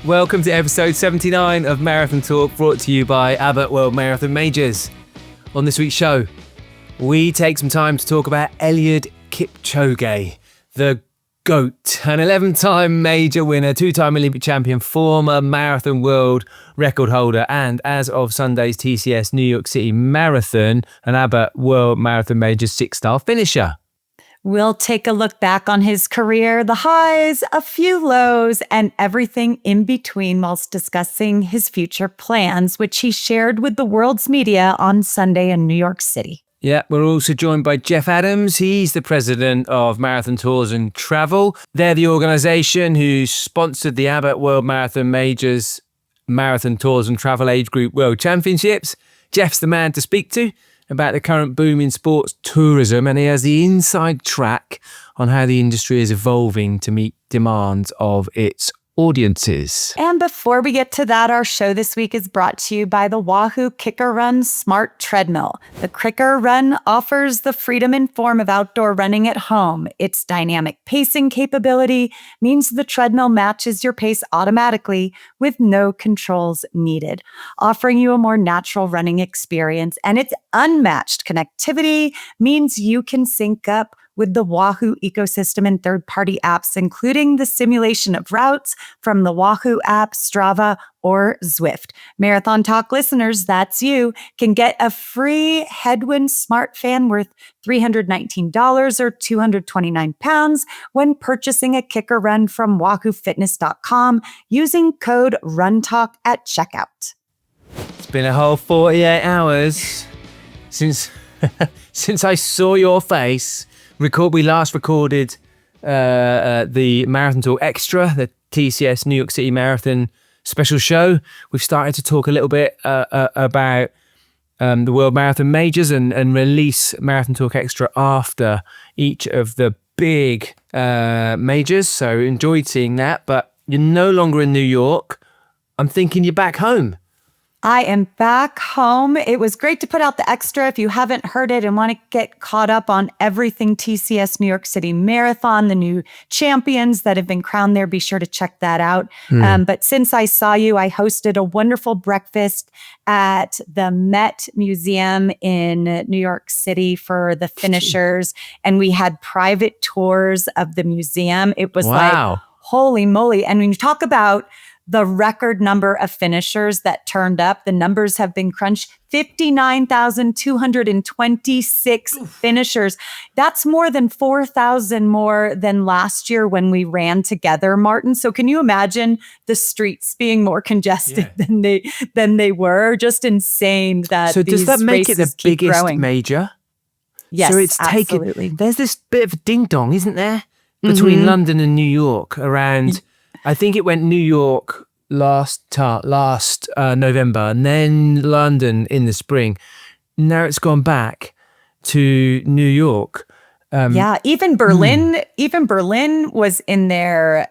Welcome to episode 79 of Marathon Talk, brought to you by AbbottWMM Majors. On this week's show, we take some time to talk about Eliud Kipchoge, the GOAT, an 11-time major winner, 2-time Olympic champion, former marathon world record holder, and as of Sunday's TCS New York City Marathon, an Abbott World Marathon Majors 6-star finisher. We'll take a look back on his career, the highs, a few lows, and everything in between whilst discussing his future plans, which he shared with the world's media on Sunday in New York City. Yeah, we're also joined by Jeff Adams. He's the president of Marathon Tours and Travel. They're the organisation who sponsored the Abbott World Marathon Majors Marathon Tours and Travel Age Group World Championships. Jeff's the man to speak to about the current boom in sports tourism, and he has the inside track on how the industry is evolving to meet demands of its audiences. And before we get to that, our show this week is brought to you by the Wahoo Kicker Run Smart Treadmill. The Kicker Run offers the freedom and form of outdoor running at home. Its dynamic pacing capability means the treadmill matches your pace automatically with no controls needed, offering you a more natural running experience. And its unmatched connectivity means you can sync up with the Wahoo ecosystem and third-party apps, including the simulation of routes from the Wahoo app, Strava, or Zwift. Marathon Talk listeners, that's you, can get a free Headwind Smart Fan worth $319 or 229 pounds when purchasing a Kicker Run from WahooFitness.com using code RUNTALK at checkout. It's been a whole 48 hours since I saw your face. We last recorded the Marathon Talk Extra, the TCS New York City Marathon special show. We've started to talk a little bit about the World Marathon Majors and release Marathon Talk Extra after each of the big majors. So enjoyed seeing that, but you're no longer in New York. I'm thinking you're back home. I am back home. It was great to put out the extra. If you haven't heard it and want to get caught up on everything TCS New York City Marathon, the new champions that have been crowned there, be sure to check that out. But since I saw you, I hosted a wonderful breakfast at the Met Museum in New York City for the finishers. And we had private tours of the museum. It was like, holy moly. And when you talk about the record number of finishers that turned up, the numbers have been crunched, 59,226 finishers. That's more than 4,000 more than last year when we ran together, Martin. So can you imagine the streets being more congested than they were? Just insane that so does that make it the biggest major? Yes, so it's absolutely. There's this bit of a ding-dong, isn't there? Between London and New York around... I think it went New York last November and then London in the spring. Now it's gone back to New York. Even Berlin was in there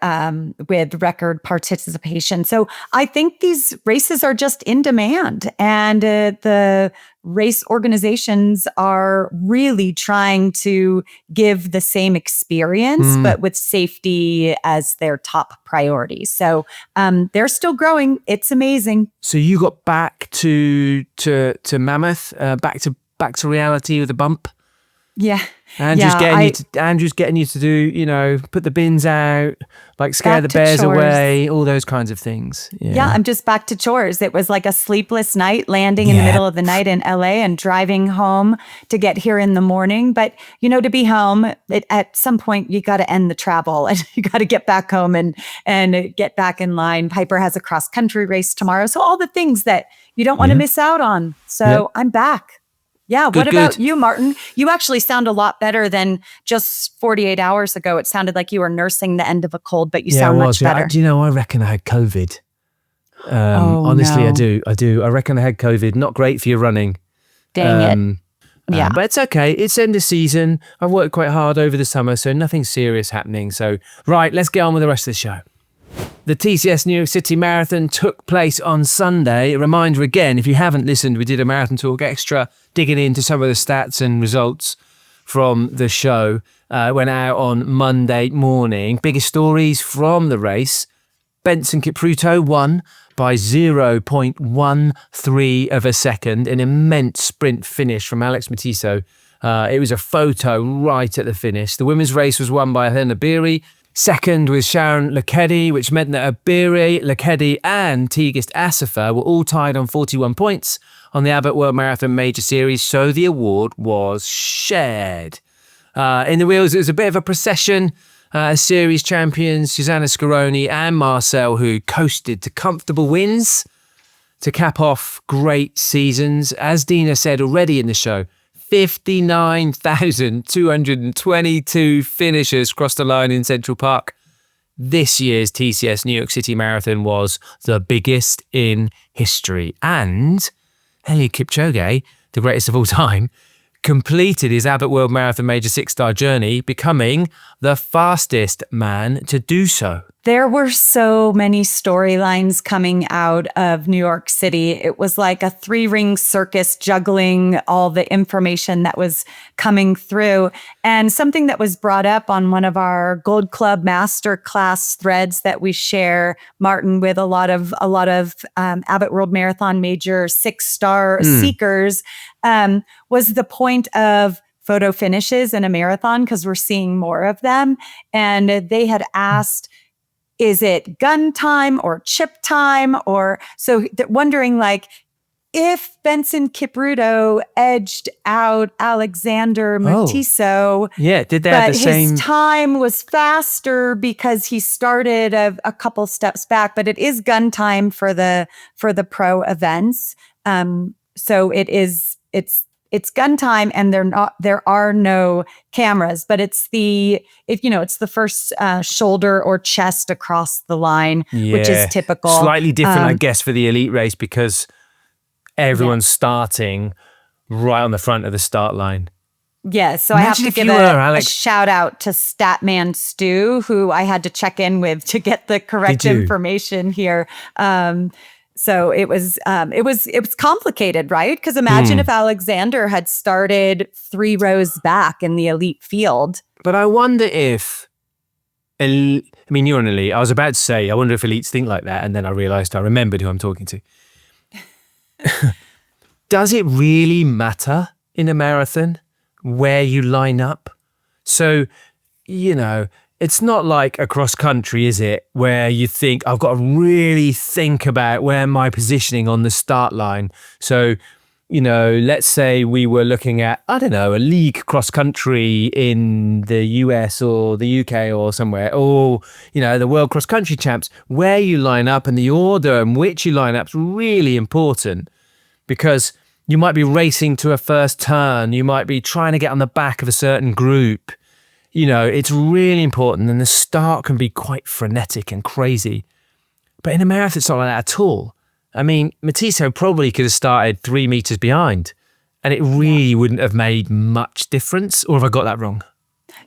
with record participation. So I think these races are just in demand, and the race organizations are really trying to give the same experience, but with safety as their top priority. So they're still growing. It's amazing. So you got back to Mammoth, back to reality with a bump. Yeah. Andrew's getting you to do, put the bins out, like scare the bears away, all those kinds of things. Yeah, I'm just back to chores. It was like a sleepless night, landing in the middle of the night in LA and driving home to get here in the morning. But, to be home, at some point, you got to end the travel and you got to get back home and get back in line. Piper has a cross-country race tomorrow. So all the things that you don't want to miss out on. So I'm back. Yeah. What about you, Martin? You actually sound a lot better than just 48 hours ago. It sounded like you were nursing the end of a cold, but you sound much better. Do you know, I reckon I had COVID. Honestly, no. I do. I reckon I had COVID. Not great for your running. Dang it. Yeah. But it's okay. It's end of season. I've worked quite hard over the summer, so nothing serious happening. So, right, let's get on with the rest of the show. The TCS New York City Marathon took place on Sunday. A reminder again, if you haven't listened, we did a Marathon Talk Extra, digging into some of the stats and results from the show. Went out on Monday morning. Biggest stories from the race. Benson Kipruto won by 0.13 of a second, an immense sprint finish from Alex Matiso. It was a photo right at the finish. The women's race was won by Helena Beery. Second was Sharon Lekedi, which meant that Beery, Lekedi and Tigist Assefa were all tied on 41 points on the Abbott World Marathon Major Series, so the award was shared. In the wheels, it was a bit of a procession. Series champions Susanna Scaroni and Marcel, who coasted to comfortable wins to cap off great seasons. As Deena said already in the show, 59,222 finishers crossed the line in Central Park. This year's TCS New York City Marathon was the biggest in history. And Eliud Kipchoge, the greatest of all time, completed his Abbott World Marathon Major Six Star journey, becoming the fastest man to do so. There were so many storylines coming out of New York City. It was like a three-ring circus juggling all the information that was coming through. And something that was brought up on one of our Gold Club Masterclass threads that we share, Martin, with a lot of Abbott World Marathon Major Six Star seekers, was the point of photo finishes in a marathon, because we're seeing more of them. And they had asked, is it gun time or chip time? Or so wondering, like, if Benson Kipruto edged out Alexander Matiso, did they have the same? His time was faster because he started a couple steps back. But it is gun time for the pro events. So it's gun time, and there are no cameras, but it's the first shoulder or chest across the line, which is typical. Slightly different, I guess, for the elite race, because everyone's starting right on the front of the start line. Yeah, so I have to give a shout out to Statman Stu, who I had to check in with to get the correct information here. So it was complicated, right? Because imagine if Alexander had started 3 rows back in the elite field. But I wonder if, you're an elite. I was about to say, I wonder if elites think like that. And then I realized I remembered who I'm talking to. Does it really matter in a marathon where you line up? So, it's not like a cross country, is it? Where you think, I've got to really think about where am I positioning on the start line. So, let's say we were looking at, a league cross country in the US or the UK or somewhere, or, the World Cross Country Champs. Where you line up and the order in which you line up is really important, because you might be racing to a first turn. You might be trying to get on the back of a certain group. It's really important, and the start can be quite frenetic and crazy. But in a marathon, it's not like that at all. Matiso probably could have started 3 meters behind, and it really wouldn't have made much difference. Or have I got that wrong?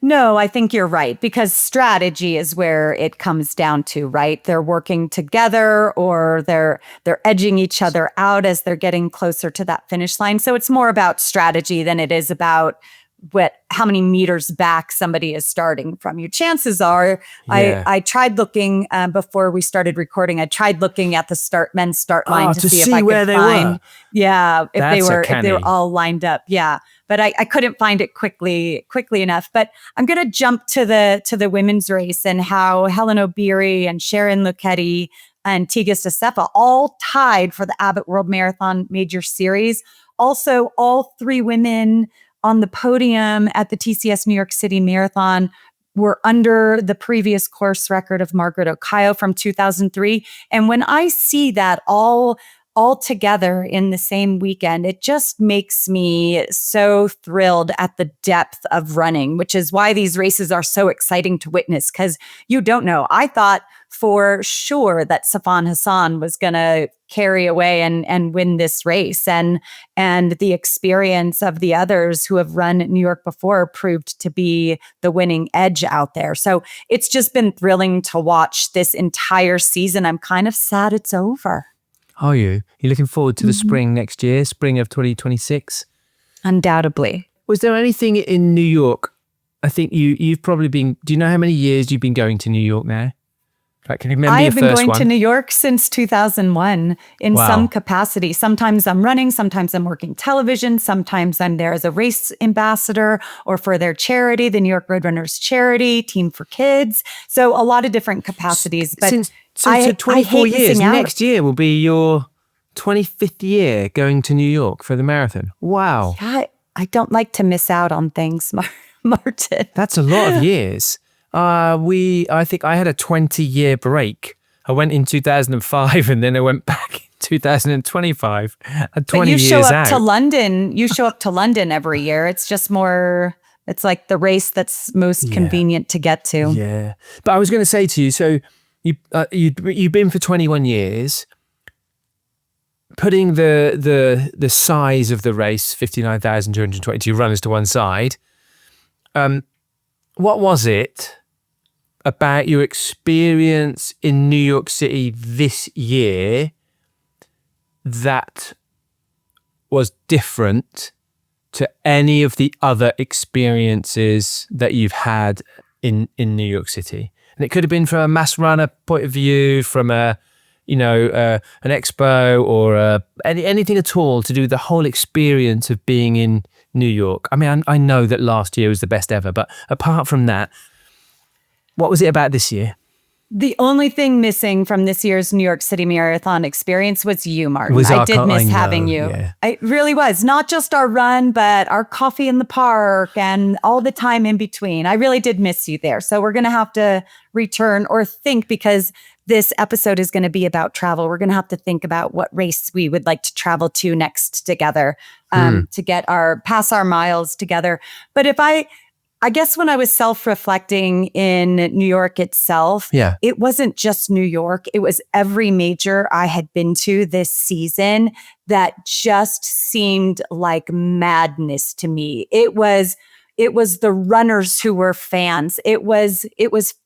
No, I think you're right, because strategy is where it comes down to, right? They're working together, or they're edging each other out as they're getting closer to that finish line. So it's more about strategy than it is about how many meters back somebody is starting from you. Chances are, I tried looking before we started recording. I tried looking at the men's start line to see if I could find, if they were all lined up. Yeah, but I couldn't find it quickly enough. But I'm going to jump to the women's race, and how Helen O'Beary and Sharon Lekedi and Tigist Assefa all tied for the Abbott World Marathon Major Series. Also, all 3 women on the podium at the TCS New York City Marathon were under the previous course record of Margaret Okayo from 2003. And when I see that all together in the same weekend, it just makes me so thrilled at the depth of running, which is why these races are so exciting to witness, because you don't know. I thought for sure that Safan Hassan was going to carry away and win this race. And the experience of the others who have run New York before proved to be the winning edge out there. So it's just been thrilling to watch this entire season. I'm kind of sad it's over. Are you? You're looking forward to the spring next year, spring of 2026? Undoubtedly. Was there anything in New York? I think you've probably been, do you know how many years you've been going to New York now? Like, can you remember I your have been first going one? to New York since 2001 in Wow. some capacity. Sometimes I'm running, sometimes I'm working television, sometimes I'm there as a race ambassador or for their charity, the New York Roadrunners charity, Team for Kids. So a lot of different capacities. But So I 24 hate years. missing out. Next year will be your 25th year going to New York for the marathon. Wow. I don't like to miss out on things, Martin. That's a lot of years. I think I had a 20-year break. I went in 2005 and then I went back in 2025. 20 But you show years up out. to London. You show up to London every year. It's just more. It's like the race that's most convenient to get to. Yeah, but I was going to say to you. So you've been for 21 years. Putting the size of the race, 59,222 runners to one side. What was it about your experience in New York City this year that was different to any of the other experiences that you've had in New York City? And it could have been from a mass runner point of view, from an expo, or anything at all to do with the whole experience of being in New York. I mean, I know that last year was the best ever, but apart from that, what was it about this year? The only thing missing from this year's New York City Marathon experience was you, Martin. I did miss having you. Yeah. It really was. Not just our run, but our coffee in the park and all the time in between. I really did miss you there. So we're going to have to return or think, because this episode is going to be about travel. We're going to have to think about what race we would like to travel to next together, to get pass our miles together. But I guess when I was self-reflecting in New York itself, it wasn't just New York. It was every major I had been to this season that just seemed like madness to me. It was the runners who were fans. It was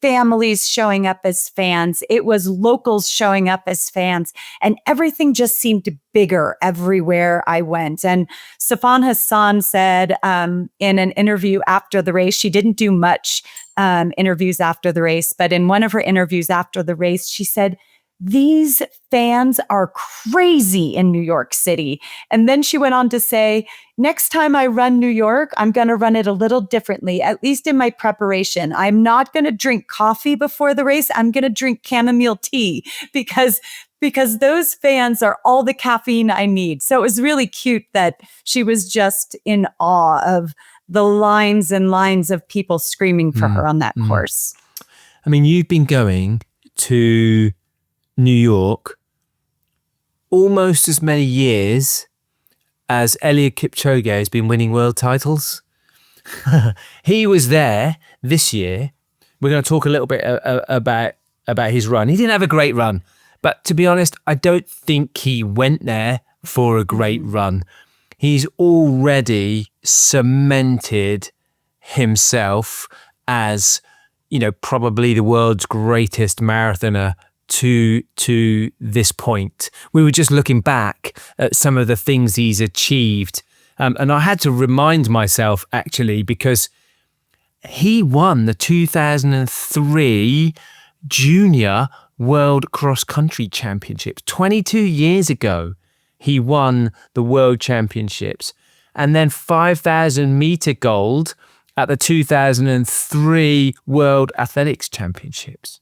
families showing up as fans. It was locals showing up as fans. And everything just seemed bigger everywhere I went. And Safan Hassan said in an interview after the race, she didn't do much interviews after the race, but in one of her interviews after the race, she said, "These fans are crazy in New York City." And then she went on to say, "Next time I run New York, I'm going to run it a little differently, at least in my preparation. I'm not going to drink coffee before the race. I'm going to drink chamomile tea because those fans are all the caffeine I need." So it was really cute that she was just in awe of the lines and lines of people screaming for her on that course. I mean, you've been going to New York almost as many years as Eliud Kipchoge has been winning world titles. He was there this year. We're going to talk a little bit about his run. He didn't have a great run, but to be honest, I don't think he went there for a great run. He's already cemented himself as, probably the world's greatest marathoner to this point. We were just looking back at some of the things he's achieved. And I had to remind myself, actually, because he won the 2003 Junior World Cross Country Championships. 22 years ago, he won the World Championships. And then 5,000 meter gold at the 2003 World Athletics Championships.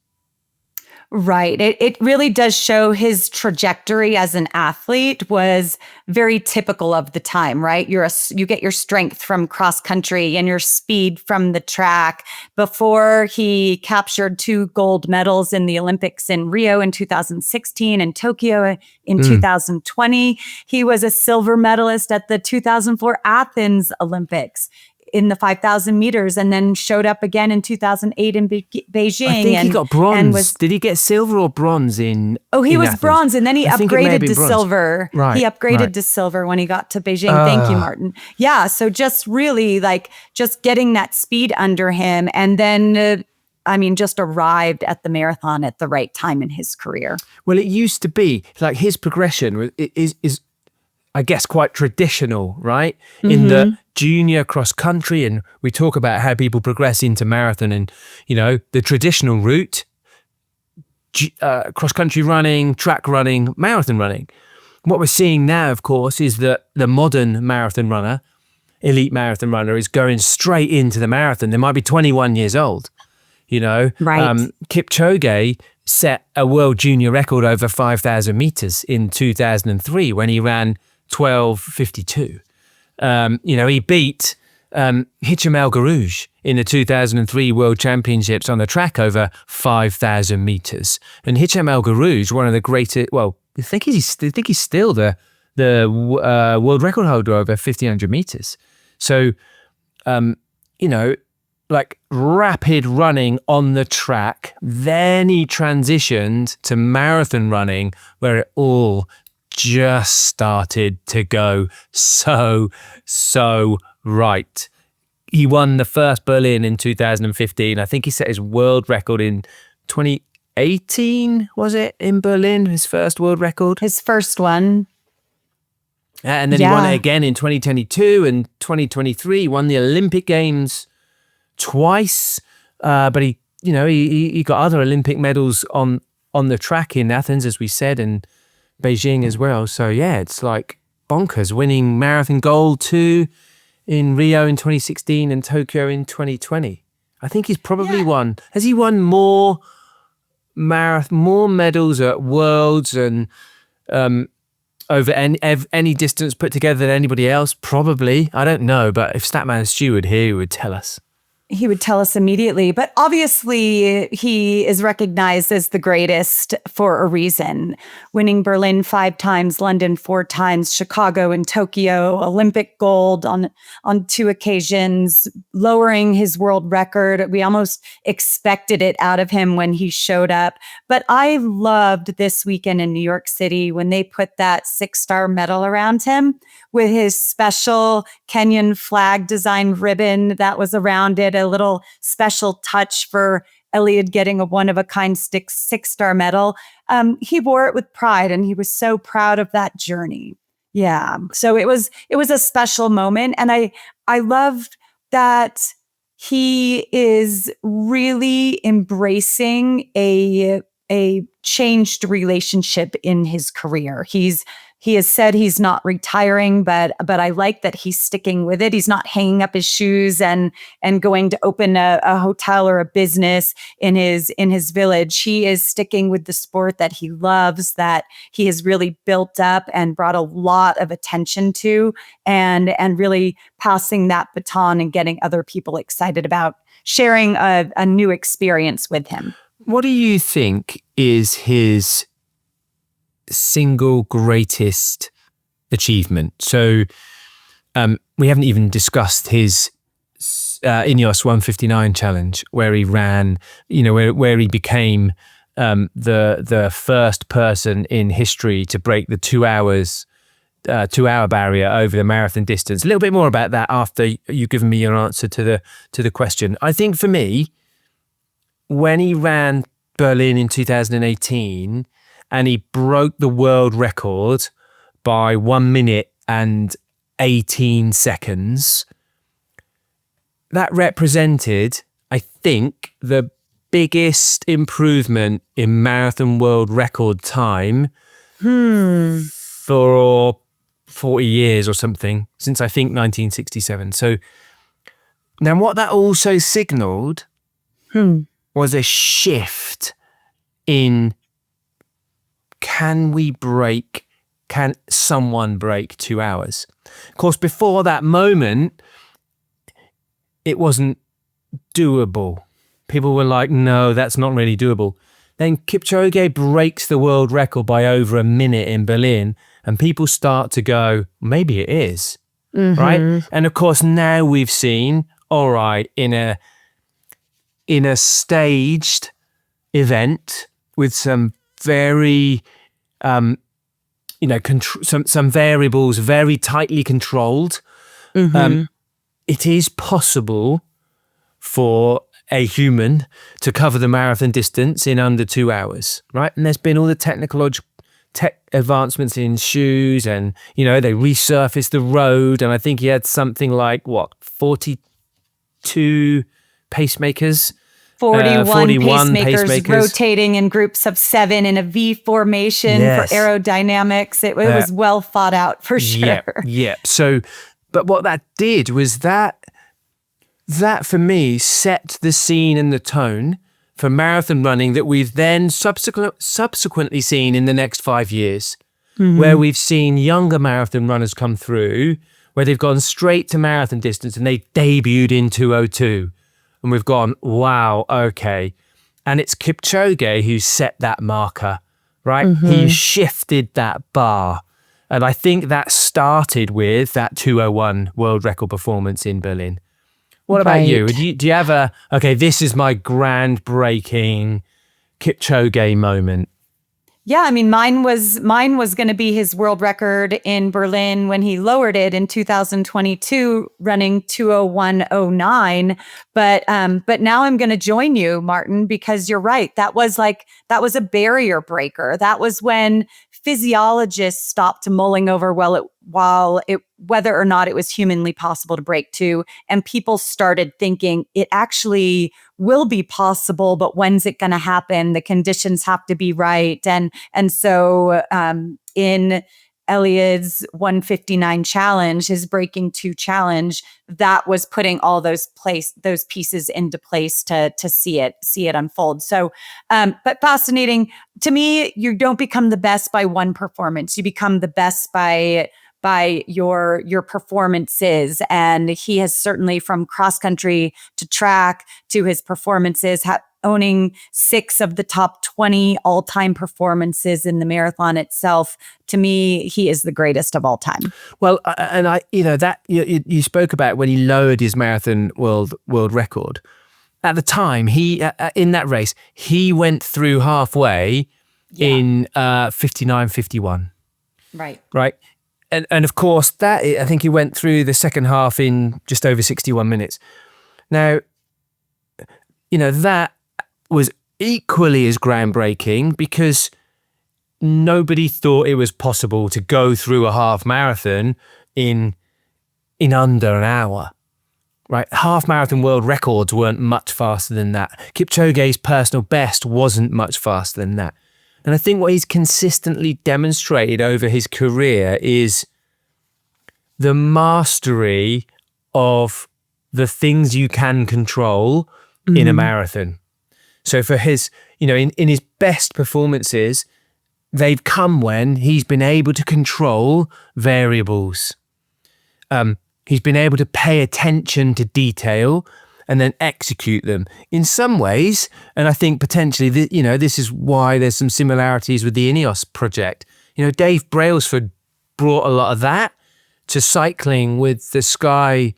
Right. It really does show his trajectory as an athlete was very typical of the time, right? You get your strength from cross country and your speed from the track. Before he captured 2 gold medals in the Olympics in Rio in 2016 and Tokyo in 2020, he was a silver medalist at the 2004 Athens Olympics in the 5,000 meters, and then showed up again in 2008 in Beijing. I think he got bronze. And Did he get silver or bronze in? Oh, he was Athens? bronze, and then he upgraded to bronze. silver. Right, He upgraded right. to silver when he got to Beijing. Thank you, Martin. Yeah, so just really just getting that speed under him, and then just arrived at the marathon at the right time in his career. Well, it used to be like his progression is I guess, quite traditional, right? In the junior cross country, and we talk about how people progress into marathon, and the traditional route, cross-country running, track running, marathon running. What we're seeing now, of course, is that the modern marathon runner, elite marathon runner, is going straight into the marathon. They might be 21 years old, Right. Kipchoge set a world junior record over 5,000 meters in 2003 when he ran 12:52. He beat Hicham El Guerrouj in the 2003 World Championships on the track over 5,000 meters. And Hicham El Guerrouj, one of the greatest, I think he's still the world record holder over 1,500 meters. So, like rapid running on the track. Then he transitioned to marathon running, where it all just started to go so right. He won the first Berlin in 2015. I think he set his world record in 2018, was it, in Berlin, his first world record? His first one. And then he won it again in 2022 and 2023, won the Olympic Games twice, but he got other Olympic medals on the track in Athens, as we said, and Beijing as well. So yeah, it's like bonkers, winning marathon gold too in Rio in 2016 and Tokyo in 2020. I think he's probably won. Has he won more medals at Worlds and over any distance put together than anybody else? Probably. I don't know, but if Statman Stu would here, he would tell us. He would tell us immediately, but obviously he is recognized as the greatest for a reason. Winning Berlin 5 times, London 4 times, Chicago and Tokyo, Olympic gold on 2 occasions, lowering his world record. We almost expected it out of him when he showed up. But I loved this weekend in New York City when they put that 6-star medal around him with his special Kenyan flag designed ribbon that was around it, a little special touch for Eliud getting a one-of-a-kind 6-star medal. He wore it with pride, and he was so proud of that journey. Yeah, so it was a special moment, and I loved that he is really embracing a changed relationship in his career. He has said he's not retiring, but I like that he's sticking with it. He's not hanging up his shoes and going to open a hotel or a business in his village. He is sticking with the sport that he loves, that he has really built up and brought a lot of attention to, and really passing that baton and getting other people excited about sharing a new experience with him. What do you think is his single greatest achievement? So we haven't even discussed his Ineos 159 challenge, where he ran, where he became the first person in history to break the 2-hour barrier over the marathon distance. A little bit more about that after you've given me your answer to the question. I think for me, when he ran Berlin in 2018 and he broke the world record by 1 minute and 18 seconds, that represented, I think, the biggest improvement in marathon world record time for 40 years or something, since I think 1967. So now what that also signaled was a shift in can someone break 2 hours? Of course, before that moment, it wasn't doable. People were like, no, that's not really doable. Then Kipchoge breaks the world record by over a minute in Berlin, and people start to go, maybe it is, right? And of course, now we've seen, all right, in a staged event with some very, some variables very tightly controlled, it is possible for a human to cover the marathon distance in under 2 hours, right? And there's been all the tech advancements in shoes, and they resurfaced the road, and I think he had something like 42 pacemakers 41 pacemakers rotating in groups of 7 in a V formation for aerodynamics. It was well thought out for sure. Yeah. So, but what that did was that for me set the scene and the tone for marathon running that we've then subsequently seen in the next 5 years, where we've seen younger marathon runners come through, where they've gone straight to marathon distance and they debuted in 2:02. And we've gone, wow, okay. And it's Kipchoge who set that marker, right? He shifted that bar. And I think that started with that 2:01 world record performance in Berlin. What about you? Do you have okay, this is my groundbreaking Kipchoge moment? Yeah, I mean, mine was going to be his world record in Berlin when he lowered it in 2022, running 2:01:09. But now I'm going to join you, Martin, because you're right. That was a barrier breaker. That was when physiologists stopped mulling over whether or not it was humanly possible to break 2, and people started thinking it actually will be possible, but when's it going to happen? The conditions have to be right, and so in Eliud's 159 challenge, his breaking 2 challenge, that was putting all those pieces into place to see it unfold. So, but fascinating to me. You don't become the best by one performance. You become the best by your performances. And he has certainly, from cross country to track to his performances, owning 6 of the top 20 all-time performances in the marathon itself. To me, he is the greatest of all time. Well, and you spoke about when he lowered his marathon world record. At the time, he in that race, he went through halfway in 59:51. Right. And of course, I think he went through the second half in just over 61 minutes. Now, that was equally as groundbreaking because nobody thought it was possible to go through a half marathon in under an hour. Right? Half marathon world records weren't much faster than that. Kipchoge's personal best wasn't much faster than that. And I think what he's consistently demonstrated over his career is the mastery of the things you can control in a marathon. So for his, in his best performances, they've come when he's been able to control variables. He's been able to pay attention to detail and then execute them in some ways. And I think potentially, this is why there's some similarities with the Ineos project. Dave Brailsford brought a lot of that to cycling with the Sky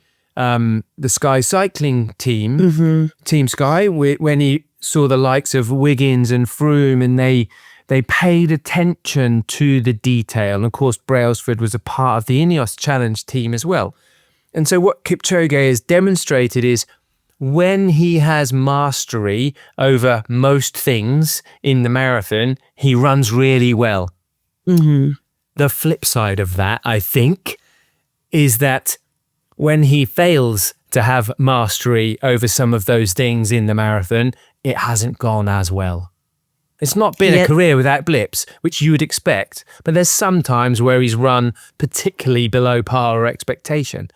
cycling team, Team Sky, when he saw the likes of Wiggins and Froome, and they paid attention to the detail. And of course, Brailsford was a part of the Ineos Challenge team as well. And so what Kipchoge has demonstrated is when he has mastery over most things in the marathon, he runs really well. The flip side of that, I think, is that when he fails to have mastery over some of those things in the marathon, it hasn't gone as well. It's not been a career without blips, which you would expect, but there's some times where he's run particularly below par or expectation.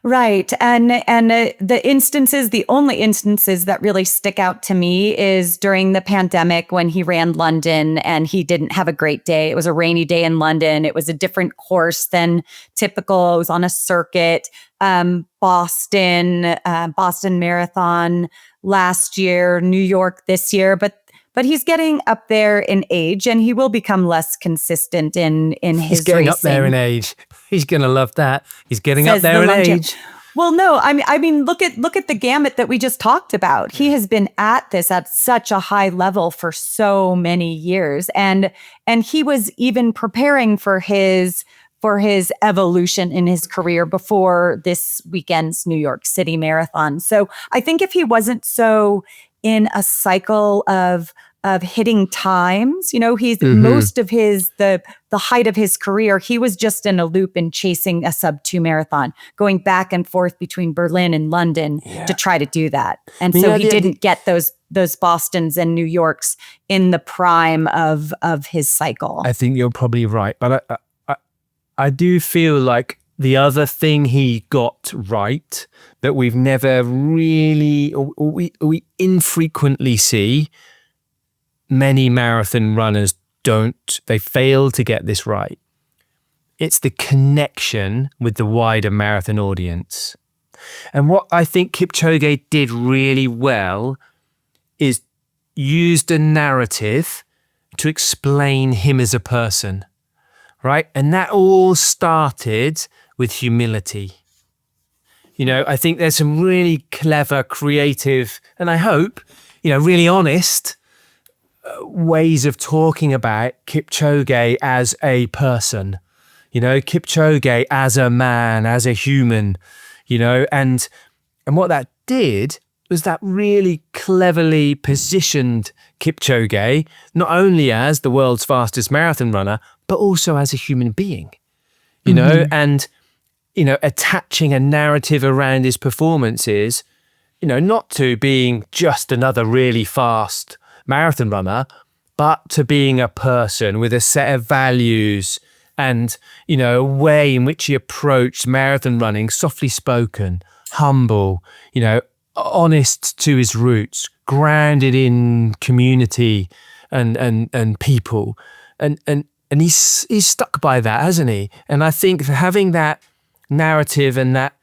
Right. And the only instances that really stick out to me is during the pandemic when he ran London and he didn't have a great day. It was a rainy day in London. It was a different course than typical. It was on a circuit. Boston Marathon last year, New York this year, but he's getting up there in age, and he will become less consistent in his racing. He's getting up there in age. He's going to love that. He's getting up there in age. Well, no, I mean, look at the gamut that we just talked about. He has been at this at such a high level for so many years, and he was even preparing for his evolution in his career before this weekend's New York City Marathon. So I think if he wasn't so in a cycle of hitting times. You know, he's most of the height of his career, he was just in a loop and chasing a sub-2 marathon, going back and forth between Berlin and London to try to do that. And so he didn't get those Bostons and New Yorks in the prime of his cycle. I think you're probably right, but I do feel like the other thing he got right that we've never really, or we infrequently see, many marathon runners don't, they fail to get this right. It's the connection with the wider marathon audience. And what I think Kipchoge did really well is used a narrative to explain him as a person, right? And that all started with humility. You know, I think there's some really clever, creative, and I hope, you know, really honest ways of talking about Kipchoge as a person, you know, Kipchoge as a man, as a human, you know, and what that did was that really cleverly positioned Kipchoge not only as the world's fastest marathon runner, but also as a human being, you know, and, you know, attaching a narrative around his performances, you know, not to being just another really fast marathon runner, but to being a person with a set of values and, you know, a way in which he approached marathon running, softly spoken, humble, you know, honest to his roots, grounded in community and people. And he's stuck by that, hasn't he? And I think having that narrative and that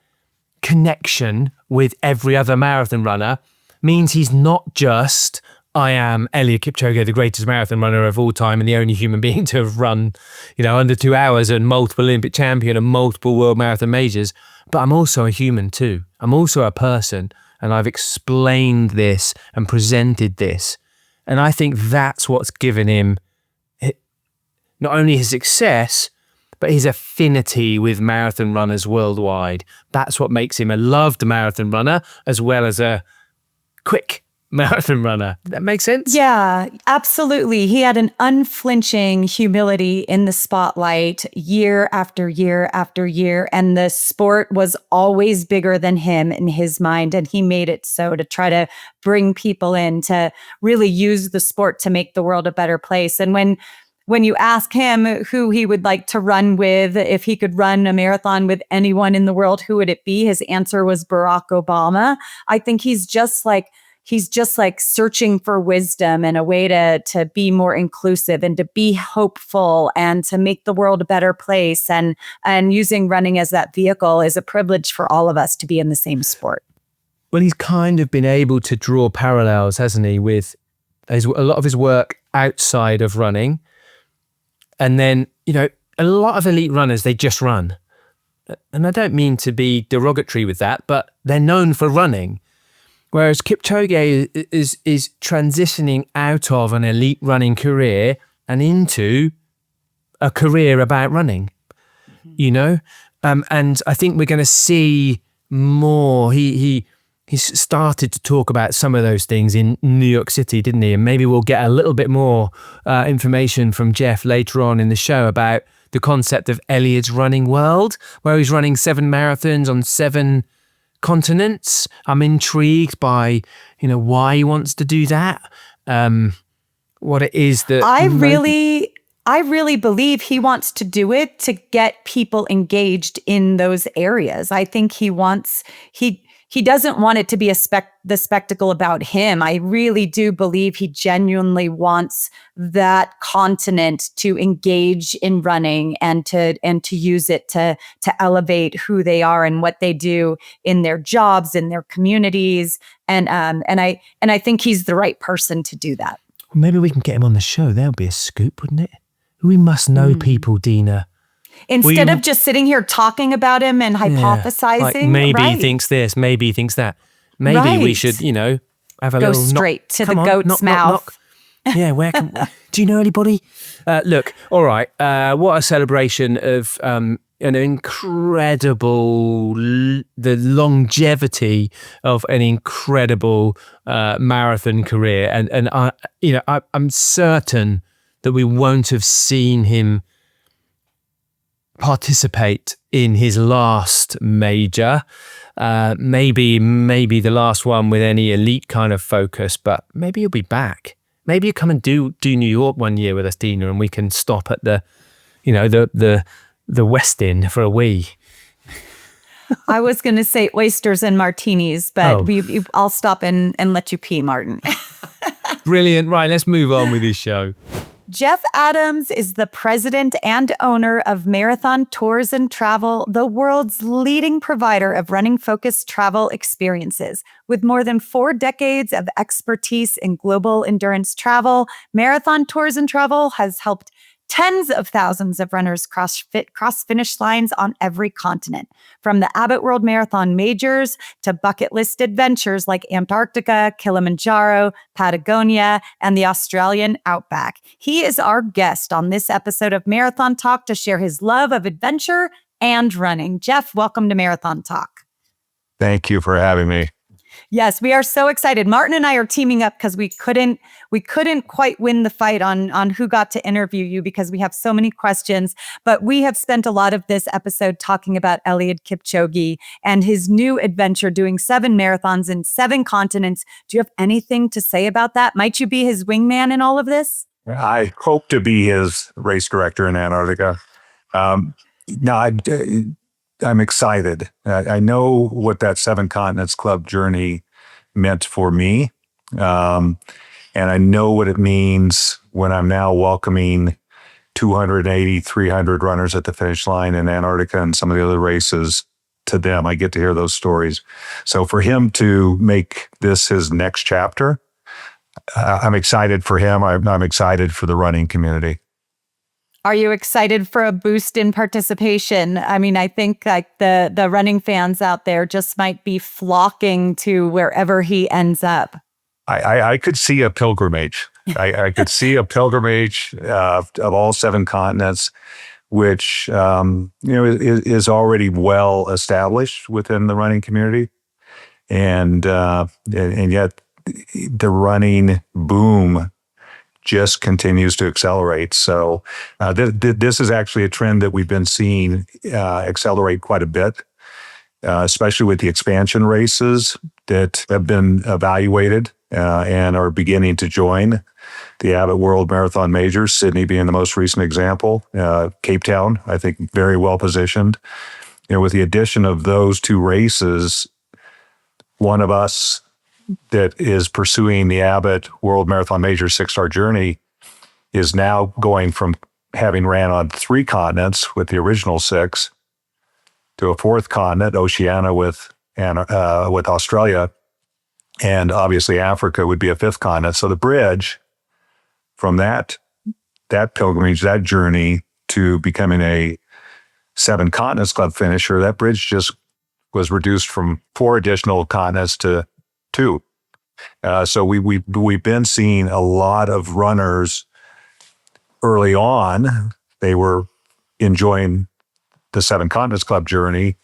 connection with every other marathon runner means he's not just, I am Eliud Kipchoge, the greatest marathon runner of all time and the only human being to have run, you know, under 2 hours and multiple Olympic champion and multiple world marathon majors, but I'm also a human too. I'm also a person, and I've explained this and presented this. And I think that's what's given him not only his success, but his affinity with marathon runners worldwide. That's what makes him a loved marathon runner as well as a quick marathon runner. That makes sense? Yeah, absolutely. He had an unflinching humility in the spotlight year after year after year, and the sport was always bigger than him in his mind, and he made it so to try to bring people in to really use the sport to make the world a better place. And when you ask him who he would like to run with, if he could run a marathon with anyone in the world, who would it be? His answer was Barack Obama. I think he's just like searching for wisdom and a way to be more inclusive and to be hopeful and to make the world a better place. And using running as that vehicle is a privilege for all of us to be in the same sport. Well, he's kind of been able to draw parallels, hasn't he, with a lot of his work outside of running. And then, you know, a lot of elite runners, they just run. And I don't mean to be derogatory with that, but they're known for running. Whereas Kipchoge is transitioning out of an elite running career and into a career about running, you know? And I think we're going to see more. He's started to talk about some of those things in New York City, didn't he? And maybe we'll get a little bit more information from Jeff later on in the show about the concept of Eliud's running world, where he's running 7 marathons on 7 continents. I'm intrigued by, you know, why he wants to do that. What it is that I really believe he wants to do it to get people engaged in those areas. I think he doesn't want it to be the spectacle about him. I really do believe he genuinely wants that continent to engage in running and to use it to elevate who they are and what they do in their jobs, in their communities. And I think he's the right person to do that. Well, maybe we can get him on the show. That would be a scoop, wouldn't it? We must know people, Deena. Instead of just sitting here talking about him and hypothesizing. Like maybe he thinks this, maybe he thinks that. Maybe we should, you know, have a go little straight to the goat's mouth. Knock. Yeah, do you know anybody? Look, all right. What a celebration of an incredible, the longevity of an incredible marathon career, and I'm certain that we won't have seen him participate in his last major, maybe the last one with any elite kind of focus, but maybe he'll be back. Maybe you come and do New York one year with us, Deena, and we can stop at the West Inn for a wee. I was going to say oysters and martinis, but I'll stop and let you pee, Martin. Brilliant. Right, let's move on with this show. Jeff Adams is the president and owner of Marathon Tours and Travel, the world's leading provider of running-focused travel experiences. With more than 4 decades of expertise in global endurance travel, Marathon Tours and Travel has helped tens of thousands of runners cross finish lines on every continent, from the Abbott World Marathon Majors to bucket list adventures like Antarctica, Kilimanjaro, Patagonia, and the Australian Outback. He is our guest on this episode of Marathon Talk to share his love of adventure and running. Jeff, welcome to Marathon Talk. Thank you for having me. Yes, we are so excited. Martin and I are teaming up because we couldn't quite win the fight on who got to interview you because we have so many questions. But we have spent a lot of this episode talking about Eliud Kipchoge and his new adventure doing 7 marathons in 7 continents. Do you have anything to say about that? Might you be his wingman in all of this? I hope to be his race director in Antarctica. I'm excited. I know what that 7 Continents Club journey meant for me. And I know what it means when I'm now welcoming 280, 300 runners at the finish line in Antarctica and some of the other races to them. I get to hear those stories. So for him to make this his next chapter, I'm excited for him. I'm excited for the running community. Are you excited for a boost in participation? I mean, I think like the running fans out there just might be flocking to wherever he ends up. I could see a pilgrimage. I could see a pilgrimage of all 7 continents, which is already well established within the running community, and yet the running boom just continues to accelerate. So this is actually a trend that we've been seeing accelerate quite a bit, especially with the expansion races that have been evaluated and are beginning to join the Abbott World Marathon Majors, Sydney being the most recent example. Cape Town, I think, very well positioned. With the addition of those 2 races, one of us that is pursuing the Abbott World Marathon Major 6-star journey is now going from having ran on 3 continents with the original 6 to a 4th continent, Oceania with Australia, and obviously Africa would be a 5th continent. So the bridge from that pilgrimage, that journey to becoming a 7 Continents Club finisher, that bridge just was reduced from 4 additional continents to 2. So we've been seeing a lot of runners early on. They were enjoying the 7 Continents Club journey,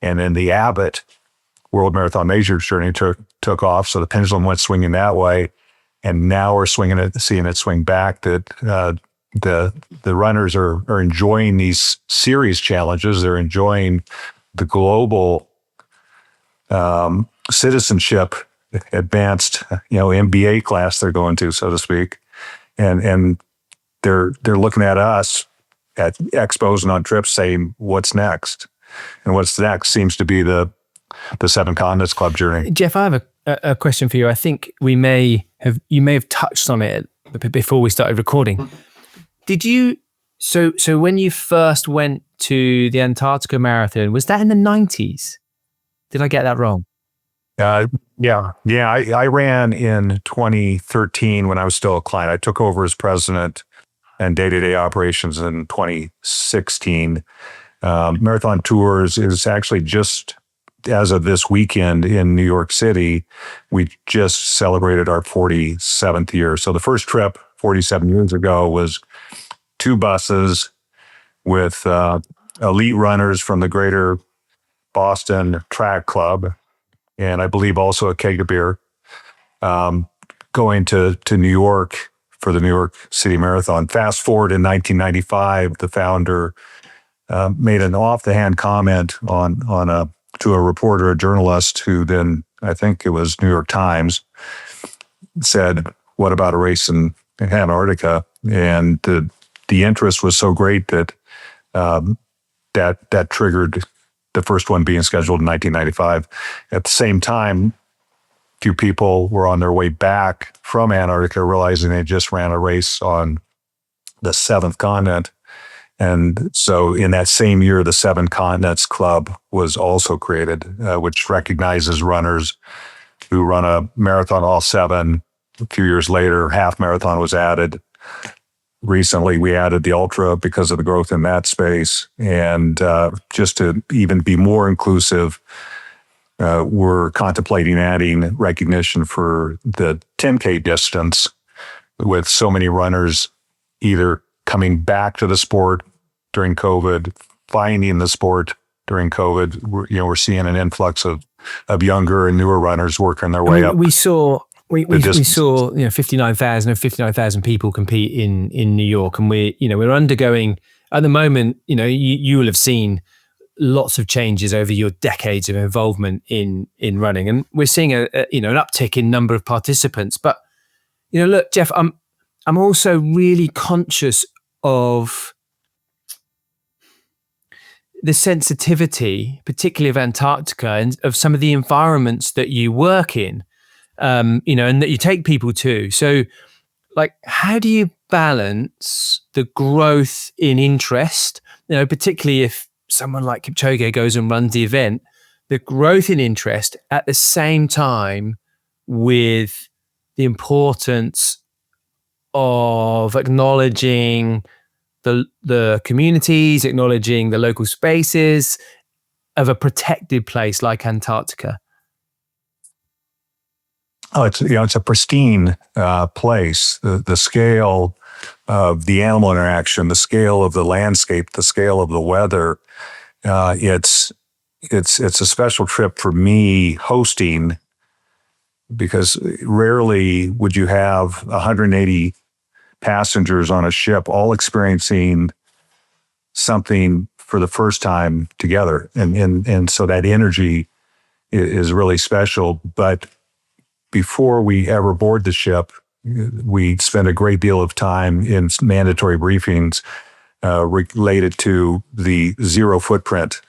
and then the Abbott World Marathon Majors journey took off. So the pendulum went swinging that way, and now we're seeing it swing back. That the runners are enjoying these series challenges. They're enjoying the global citizenship advanced, MBA class they're going to, so to speak, and they're looking at us at expos and on trips, saying, "What's next?" And what's next seems to be the 7 Continents Club journey. Jeff, I have a question for you. I think you may have touched on it before we started recording. Did you? So when you first went to the Antarctica Marathon, was that in the 90s? Did I get that wrong? Yeah. I ran in 2013 when I was still a client. I took over as president and day-to-day operations in 2016. Marathon Tours is actually just as of this weekend in New York City. We just celebrated our 47th year. So the first trip 47 years ago was 2 buses with elite runners from the greater Boston Track Club, and I believe also a keg of beer, going to New York for the New York City Marathon. Fast forward in 1995, the founder made an off-the-hand comment to a reporter, a journalist, who then, I think it was New York Times, said, "What about a race in Antarctica?" And the interest was so great that that triggered the first one being scheduled in 1995. At the same time, few people were on their way back from Antarctica, realizing they just ran a race on the seventh continent. And so in that same year, the Seven Continents Club was also created, which recognizes runners who run a marathon, all seven. A few years later, half marathon was added. Recently, we added the ultra because of the growth in that space. And just to even be more inclusive, we're contemplating adding recognition for the 10K distance, with so many runners either coming back to the sport during COVID, finding the sport during COVID. We're seeing an influx of younger and newer runners working their way up. We saw 59,000 or 59,000 people compete in New York, and we're undergoing at the moment. You will have seen lots of changes over your decades of involvement in running, and we're seeing an uptick in number of participants. But look, Jeff, I'm also really conscious of the sensitivity, particularly of Antarctica and of some of the environments that you work in, and that you take people to. So, how do you balance the growth in interest, particularly if someone like Kipchoge goes and runs the event, the growth in interest at the same time with the importance of acknowledging the communities, acknowledging the local spaces of a protected place like Antarctica? Oh, it's a pristine place. The scale of the animal interaction, the scale of the landscape, the scale of the weather. It's a special trip for me hosting, because rarely would you have 180 passengers on a ship all experiencing something for the first time together. And so that energy is really special. But before we ever board the ship, we spend a great deal of time in mandatory briefings related to the zero footprint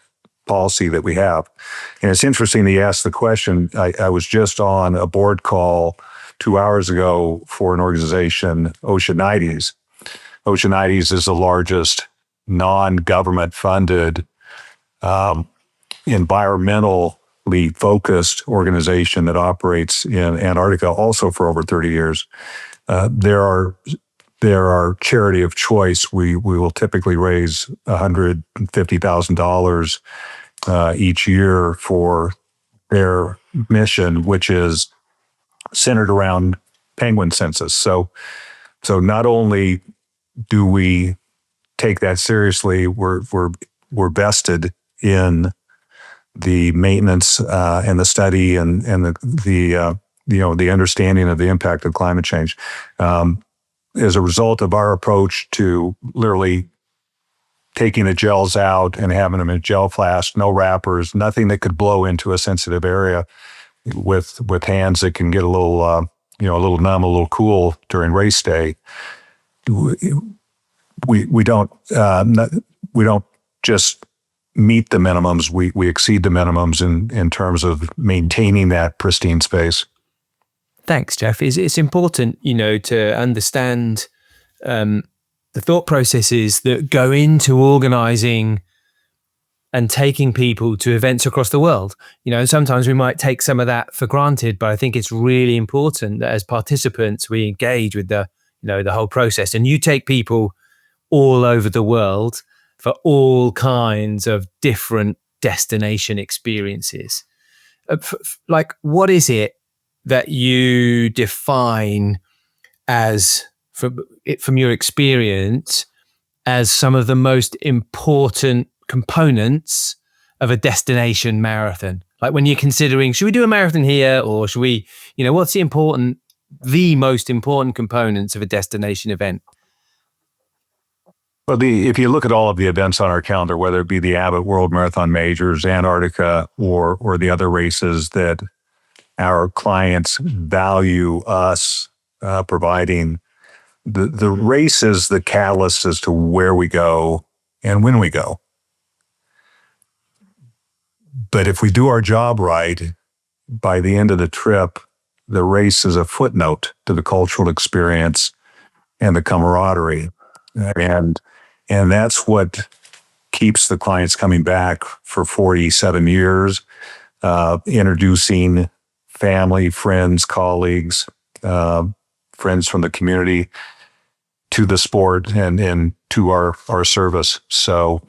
policy that we have. And it's interesting that you asked the question. I was just on a board call 2 hours ago for an organization, Oceanides. Oceanides is the largest non-government funded environmentally focused organization that operates in Antarctica also for over 30 years. They're our charity of choice. We will typically raise $150,000 each year for their mission, which is centered around penguin census. So not only do we take that seriously, we're vested in the maintenance and the study and the understanding of the impact of climate change. As a result of our approach to literally taking the gels out and having them in gel flask, no wrappers, nothing that could blow into a sensitive area, with hands that can get a little numb, a little cool during race day. We don't just meet the minimums. We exceed the minimums in terms of maintaining that pristine space. Thanks, Jeff. It's important, to understand the thought processes that go into organizing and taking people to events across the world. Sometimes we might take some of that for granted, but I think it's really important that as participants, we engage with the whole process. And you take people all over the world for all kinds of different destination experiences. What is it that you define as, from your experience, as some of the most important components of a destination marathon? Like when you're considering, should we do a marathon here, or should we, what's the most important components of a destination event? Well, if you look at all of the events on our calendar, whether it be the Abbott World Marathon Majors, Antarctica, or the other races that our clients value us providing, the race is the catalyst as to where we go and when we go. But if we do our job right, by the end of the trip, the race is a footnote to the cultural experience and the camaraderie. And that's what keeps the clients coming back for 47 years, introducing family, friends, colleagues, friends from the community to the sport and to our service. So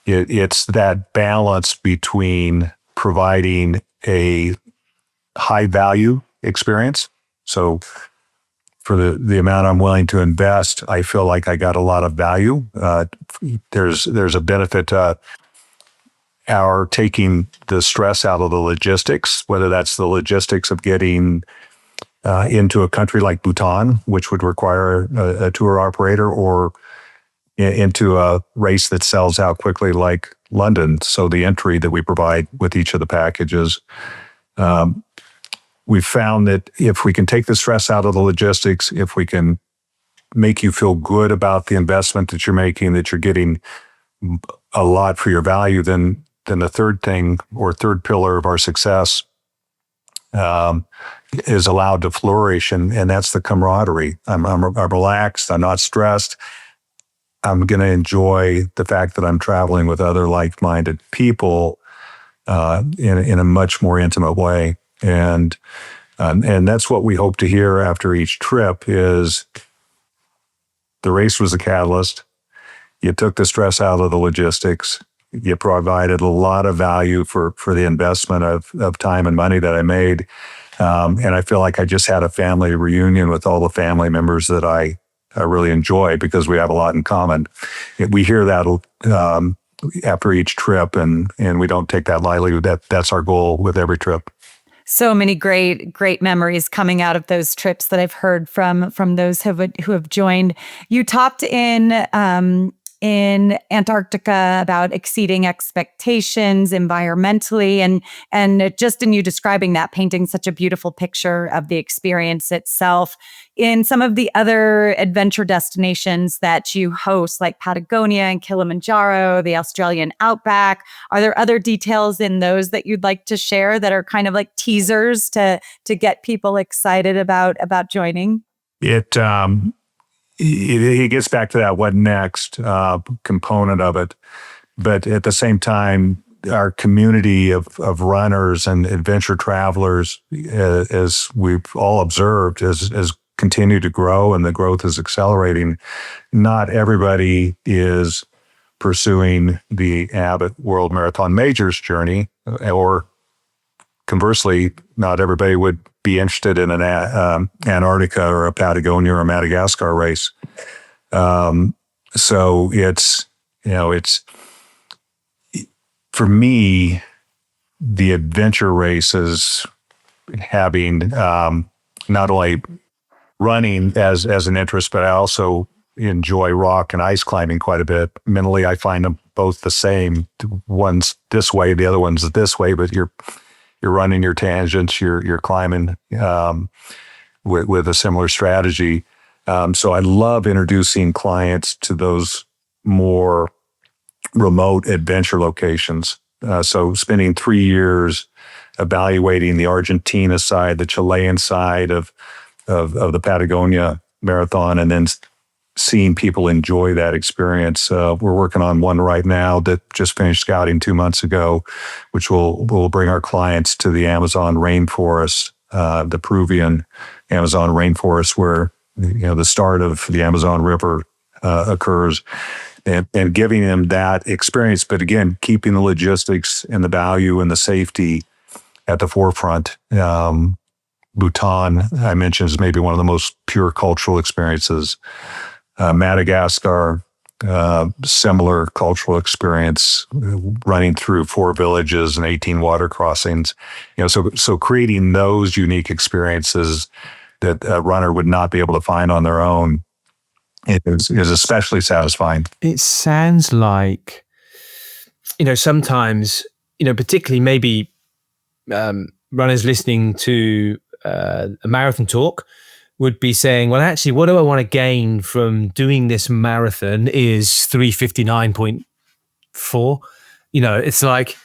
it's that balance between providing a high value experience. So for the amount I'm willing to invest, I feel like I got a lot of value. There's a benefit to our taking the stress out of the logistics, whether that's the logistics of getting into a country like Bhutan, which would require a tour operator, or into a race that sells out quickly like London. So the entry that we provide with each of the packages, we've found that if we can take the stress out of the logistics, if we can make you feel good about the investment that you're making, that you're getting a lot for your value, then the third thing or third pillar of our success is allowed to flourish, and that's the camaraderie. I'm relaxed. I'm not stressed. I'm going to enjoy the fact that I'm traveling with other like-minded people in a much more intimate way. And that's what we hope to hear after each trip is the race was a catalyst. You took the stress out of the logistics. You provided a lot of value for the investment of time and money that I made. And I feel like I just had a family reunion with all the family members that I really enjoy because we have a lot in common. We hear that after each trip, and we don't take that lightly. That's our goal with every trip. So many great memories coming out of those trips that I've heard from those who have joined. You talked in Antarctica about exceeding expectations environmentally, and just in you describing that, painting such a beautiful picture of the experience itself. In some of the other adventure destinations that you host, like Patagonia and Kilimanjaro, the Australian outback, are there other details in those that you'd like to share that are kind of like teasers to get people excited about joining? It gets back to that what next component of it. But at the same time, our community of runners and adventure travelers, as we've all observed, has continued to grow, and the growth is accelerating. Not everybody is pursuing the Abbott World Marathon Majors journey, or conversely, not everybody would be interested in an Antarctica or a Patagonia or a Madagascar race. So it's for me, the adventure races, having not only running as an interest, but I also enjoy rock and ice climbing quite a bit. Mentally, I find them both the same. One's this way, the other one's this way, but you're running your tangents, you're climbing with a similar strategy. So I love introducing clients to those more remote adventure locations. So spending 3 years evaluating the Argentina side, the Chilean side of the Patagonia Marathon, and then seeing people enjoy that experience. We're working on one right now that just finished scouting 2 months ago, which will bring our clients to the Amazon rainforest, the Peruvian Amazon rainforest, where the start of the Amazon River occurs, and giving them that experience. But again, keeping the logistics and the value and the safety at the forefront. Bhutan, I mentioned, is maybe one of the most pure cultural experiences. Madagascar, similar cultural experience, running through 4 villages and 18 water crossings. So creating those unique experiences that a runner would not be able to find on their own is especially satisfying. It sounds like, sometimes, particularly maybe runners listening to a marathon talk would be saying, well, actually, what do I want to gain from doing this marathon is 3:59.4. It's like,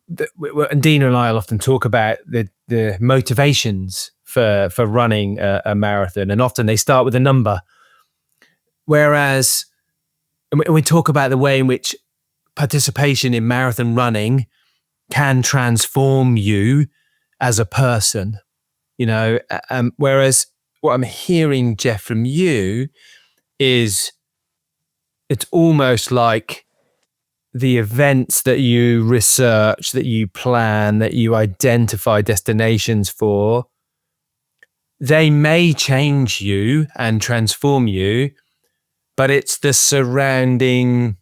and Deena and I will often talk about the motivations for running a marathon, and often they start with a number. Whereas, and we talk about the way in which participation in marathon running can transform you as a person, whereas what I'm hearing, Jeff, from you is it's almost like the events that you research, that you plan, that you identify destinations for, they may change you and transform you, but it's the surrounding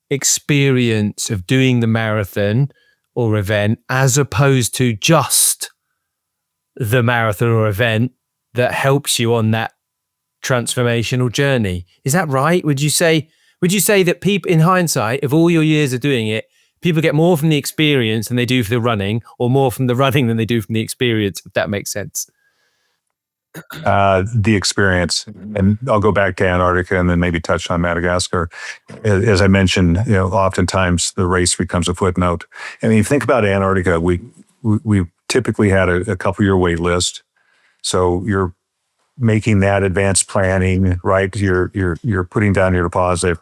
experience of doing the marathon or event as opposed to just the marathon or event that helps you on that transformational journey. Is that right? Would you say that people, in hindsight, of all your years of doing it, people get more from the experience than they do for the running, or more from the running than they do from the experience, if that makes sense? The experience, and I'll go back to Antarctica and then maybe touch on Madagascar. As I mentioned, oftentimes the race becomes a footnote. I mean, if you think about Antarctica, we typically had a couple-year wait list. So you're making that advanced planning, right? You're putting down your deposit.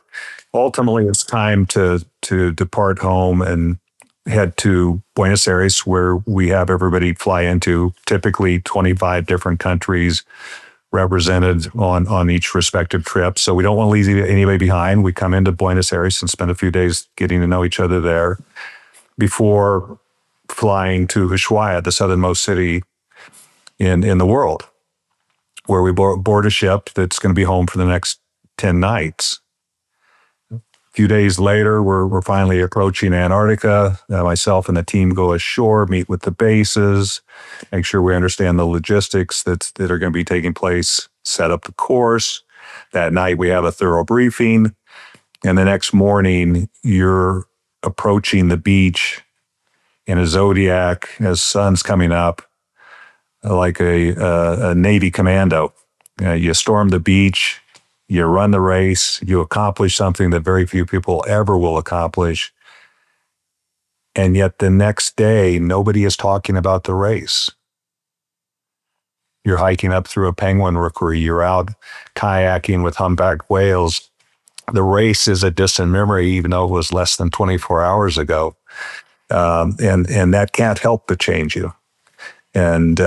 Ultimately, it's time to depart home and head to Buenos Aires, where we have everybody fly into, typically 25 different countries represented on each respective trip. So we don't want to leave anybody behind. We come into Buenos Aires and spend a few days getting to know each other there before flying to Ushuaia, the southernmost city in the world, where we board a ship that's going to be home for the next 10 nights. A few days later, we're finally approaching Antarctica. Myself and the team go ashore, meet with the bases, make sure we understand the logistics that are going to be taking place, set up the course. That night, we have a thorough briefing. And the next morning, you're approaching the beach in a Zodiac as sun's coming up, like a Navy commando. You storm the beach, you run the race, you accomplish something that very few people ever will accomplish. And yet the next day, nobody is talking about the race. You're hiking up through a penguin rookery, you're out kayaking with humpback whales. The race is a distant memory, even though it was less than 24 hours ago. And that can't help but change you. And,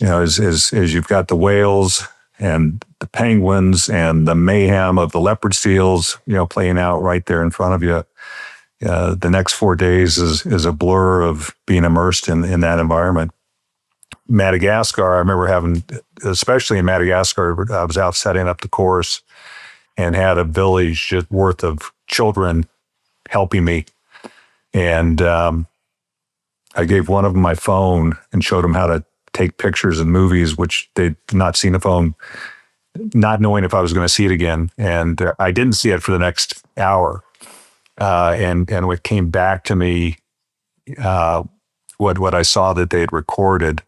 as you've got the whales and the penguins and the mayhem of the leopard seals, playing out right there in front of you, the next 4 days is a blur of being immersed in that environment. Madagascar, I remember especially in Madagascar, I was out setting up the course and had a village worth of children helping me. And I gave one of them my phone and showed them how to take pictures and movies, which they'd not seen a phone, not knowing if I was going to see it again. And I didn't see it for the next hour. And what came back to me, what I saw that they had recorded,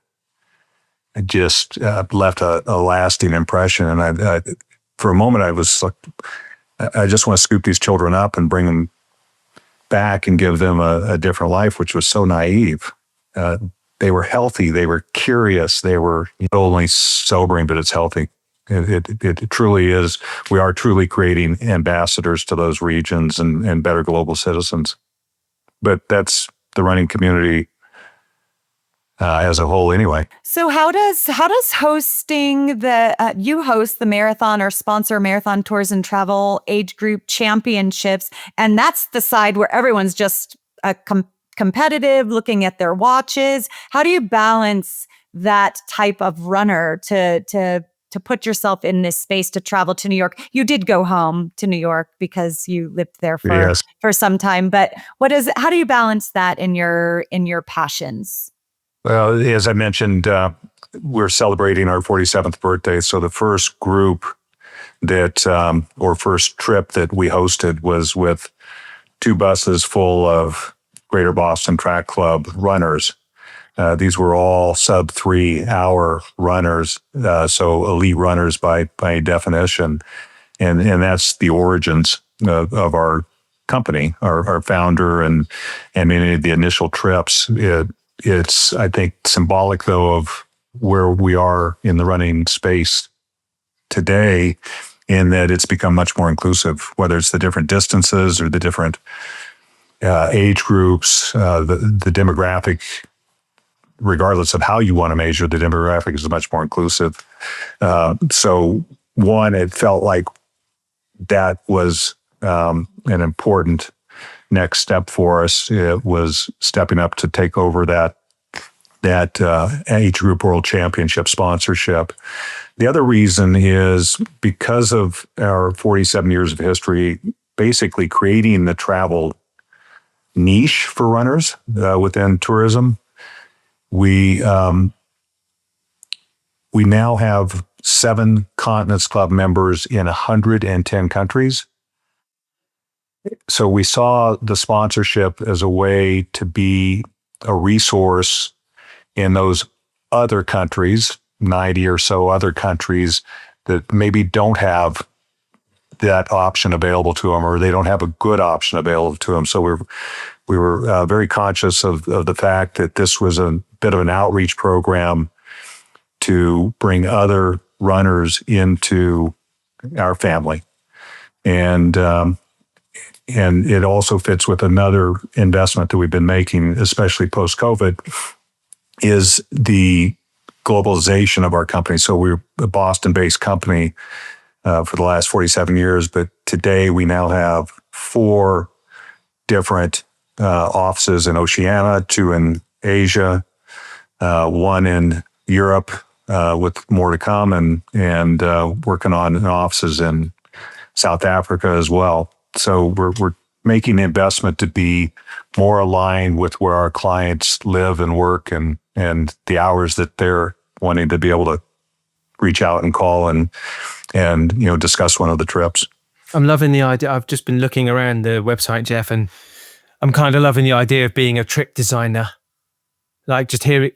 just left a lasting impression. And I for a moment, I was like, I just want to scoop these children up and bring them back and give them a different life, which was so naive. They were healthy. They were curious. They were not only sobering, but it's healthy. It truly is. We are truly creating ambassadors to those regions and better global citizens. But that's the running community as a whole anyway. So how does hosting you host the marathon or sponsor marathon tours and travel age group championships, and that's the side where everyone's just competitive, looking at their watches. How do you balance that type of runner to to put yourself in this space to travel to New York. You did go home to New York because you lived there for some time. But how do you balance that in your passions? Well, as I mentioned, we're celebrating our 47th birthday. So the first group or first trip that we hosted was with 2 buses full of Greater Boston Track Club runners. These were all sub 3 hour runners, so elite runners by definition, and that's the origins of our company, our founder, and many of the initial trips. It's I think symbolic though of where we are in the running space today, in that it's become much more inclusive, whether it's the different distances or the different age groups, the demographic. Regardless of how you want to measure, the demographic is much more inclusive. So one, it felt like that was an important next step for us. It was stepping up to take over that age group world championship sponsorship. The other reason is because of our 47 years of history, basically creating the travel niche for runners within tourism. We now have 7 Continents Club members in 110 countries. So we saw the sponsorship as a way to be a resource in those other countries, 90 or so other countries that maybe don't have that option available to them, or they don't have a good option available to them. So we were very conscious of the fact that this was a bit of an outreach program to bring other runners into our family. And it also fits with another investment that we've been making, especially post-COVID, is the globalization of our company. So we're a Boston-based company for the last 47 years, but today we now have 4 different offices in Oceania, 2 in Asia, 1 in Europe, with more to come, and working on offices in South Africa as well. So we're making the investment to be more aligned with where our clients live and work, and the hours that they're wanting to be able to reach out and call and discuss one of the trips. I'm loving the idea. I've just been looking around the website, Jeff, and I'm kind of loving the idea of being a trip designer. Like just hearing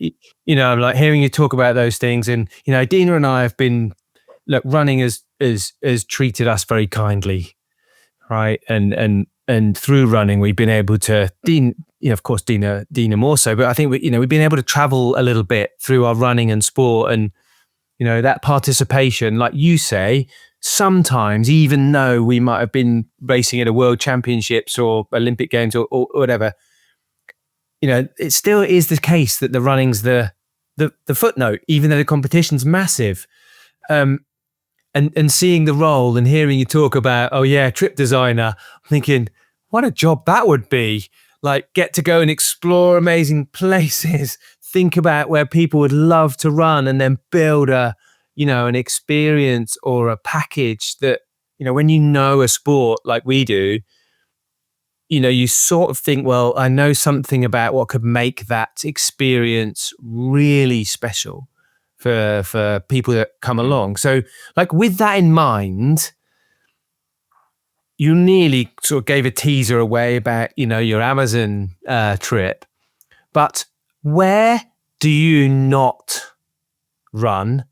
you talk about those things. And, Deena and I have been, running has treated us very kindly, right? And through running, we've been able to, of course, Deena more so, but I think we've been able to travel a little bit through our running and sport, and, that participation, like you say, sometimes, even though we might have been racing at a world championships or Olympic Games or whatever, it still is the case that the running's the footnote, even though the competition's massive. And seeing the role and hearing you talk about, trip designer, I'm thinking, what a job that would be. Like, get to go and explore amazing places, think about where people would love to run, and then build an experience or a package that, when a sport like we do, you sort of think, well, I know something about what could make that experience really special for people that come along. So, like, with that in mind, you nearly sort of gave a teaser away about, your Amazon trip. But where do you not run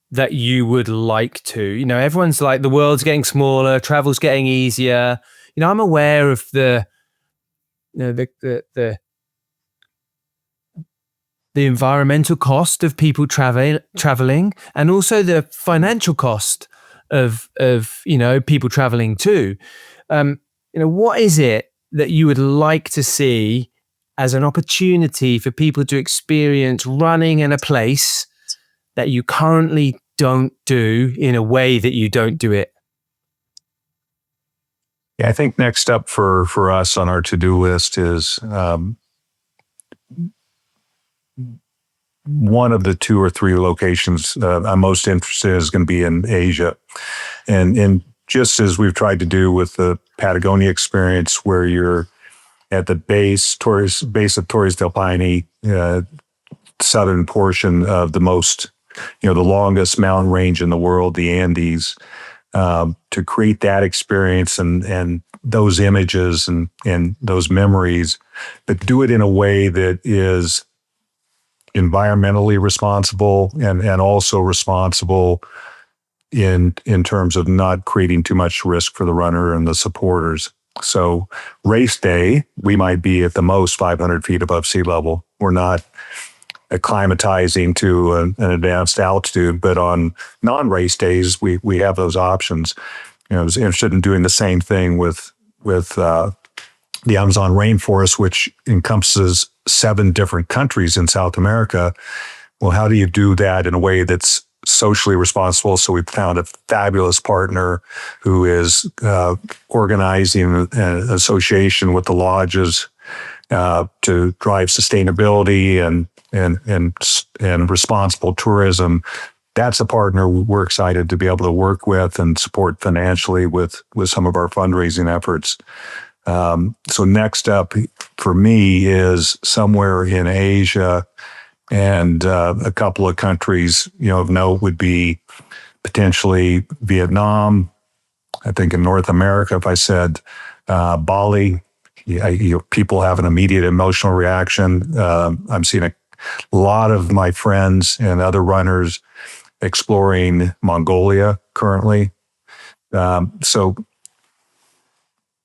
that you would like to? Everyone's like, the world's getting smaller, travel's getting easier. I'm aware of the environmental cost of people traveling, and also the financial cost of people traveling too. What is it that you would like to see as an opportunity for people to experience running in a place that you currently don't do in a way that you don't do it? Yeah, I think next up for us on our to-do list is one of the 2 or 3 locations I'm most interested in is going to be in Asia. And just as we've tried to do with the Patagonia experience, where you're at the base of Torres del Paine, southern portion of the longest mountain range in the world, the Andes, to create that experience and those images and those memories, but do it in a way that is environmentally responsible and also responsible in terms of not creating too much risk for the runner and the supporters. So race day, we might be at the most 500 feet above sea level. We're not acclimatizing to an advanced altitude, but on non-race days, we have those options. I was interested in doing the same thing with the Amazon rainforest, which encompasses 7 different countries in South America. Well, how do you do that in a way that's socially responsible? So we've found a fabulous partner who is organizing an association with the lodges to drive sustainability and responsible tourism. That's a partner we're excited to be able to work with and support financially with some of our fundraising efforts. So next up for me is somewhere in Asia, and a couple of countries, of note would be potentially Vietnam. I think in North America, if I said Bali, people have an immediate emotional reaction. I'm seeing a lot of my friends and other runners exploring Mongolia currently. So